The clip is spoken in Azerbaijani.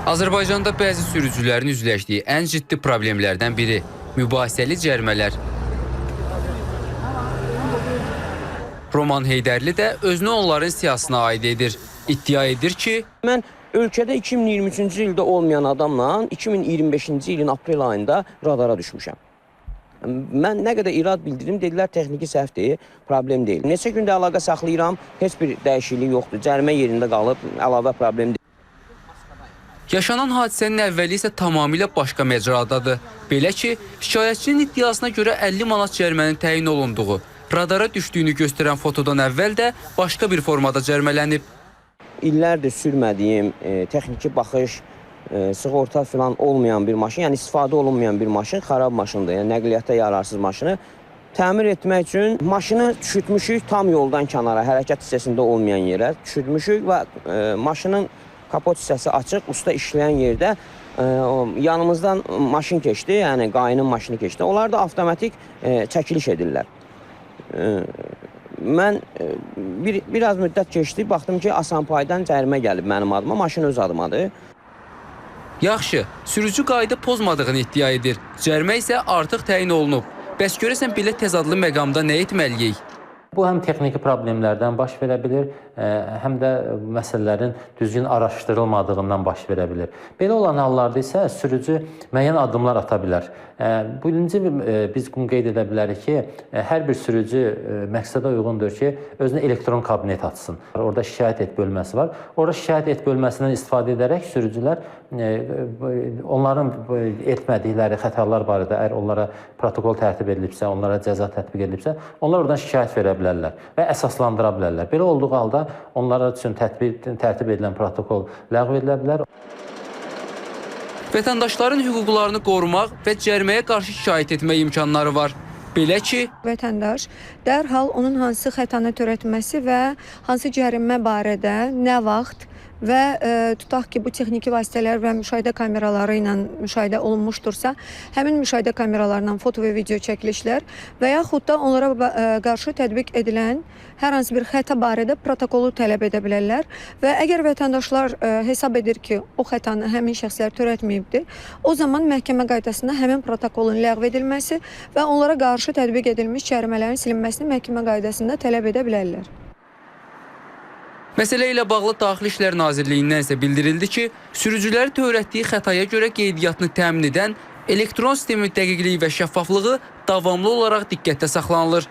Azərbaycanda bəzi sürücülərin üzləşdiyi ən ciddi problemlərdən biri mübahisəli cərimələr. Roman Heydərli də özünü onların siyasına aid edir. İddia edir ki, mən ölkədə 2023-cü ildə olmayan adamla 2025-ci ilin aprel ayında radara düşmüşəm. Mən nə qədər irad bildirdim, dedilər texniki səhvdir, problem deyil. Neçə gündə əlaqə saxlayıram, heç bir dəyişiklik yoxdur. Cərimə yerində qalıb, əlavə problem deyil. Yaşanan hadisənin əvvəli isə tamamilə başqa məcradadır. Belə ki, şikayətçinin iddiasına görə 50 manat cərimənin təyin olunduğu, radara düşdüyünü göstərən fotodan əvvəl də başqa bir formada cərimələnib. İllərdir sürmədiyim, texniki baxış, sığorta falan olmayan bir maşın, yəni istifadə olunmayan bir maşın, xarab maşındır, yəni nəqliyyata yararsız maşını. Təmir etmək üçün maşını düşütmüşük tam yoldan kənara, hərəkət hissəsində olmayan yerə düşütmüşük və maşının kapot hissəsi açıq, usta işləyən yerdə yanımızdan maşın keçdi, yəni qayının maşını keçdi. Onlar da avtomatik çəkiliş edirlər. Mən biraz müddət keçdi, baxdım ki, Asanpaydan cərimə gəlib mənim adıma, maşın öz adımadır. Yaxşı, sürücü qayda pozmadığını iddia edir. Cərimə isə artıq təyin olunub. Bəs görəsən belə təzadlı məqamda nə etməliyik? Bu həm texniki problemlərdən baş verə bilir, həm də məsələlərin düzgün araşdırılmadığından baş verə bilir. Belə olan hallarda isə sürücü müəyyən addımlar ata bilər. Birinci biz bunu qeyd edə bilərik ki, hər bir sürücü məqsədə uyğundur ki, özünə elektron kabinet açsın. Orada şikayət et bölməsi var. Orada şikayət et bölməsindən istifadə edərək sürücülər onların etmədikləri xətalar barədə, əgər onlara protokol tərtib edilibsə, onlara cəza tətbiq edilibsə, onlar oradan şikayət verə bilərlər və əsaslandıra bilərlər. Belə olduğu halda onlara üçün tərtib edilən protokol ləğv edilə bilər. Vətəndaşların hüquqlarını qorumaq və cəriməyə qarşı şikayət etmək imkanları var. Belə ki, vətəndaş dərhal onun hansı xətanı törətməsi və hansı cərimə barədə nə vaxt və tutaq ki, bu texniki vasitələr və müşahidə kameraları ilə müşahidə olunmuşdursa, həmin müşahidə kameralarından foto və video çəkilişlər və yaxud da onlara qarşı tətbiq edilən hər hansı bir xəta barədə protokolu tələb edə bilərlər və əgər vətəndaşlar hesab edir ki, o xətanı həmin şəxslər törətməyibdir, o zaman məhkəmə qaydasında həmin protokolun ləğv edilməsi və onlara qarşı tətbiq edilmiş cərimələrin silinməsini məhkəmə qaydasında tələb edə bilərlər. Məsələ ilə bağlı Daxili İşlər Nazirliyindən isə bildirildi ki, sürücüləri törətdiyi xətaya görə qeydiyyatını təmin edən elektron sistemin dəqiqliyi və şəffaflığı davamlı olaraq diqqətdə saxlanılır.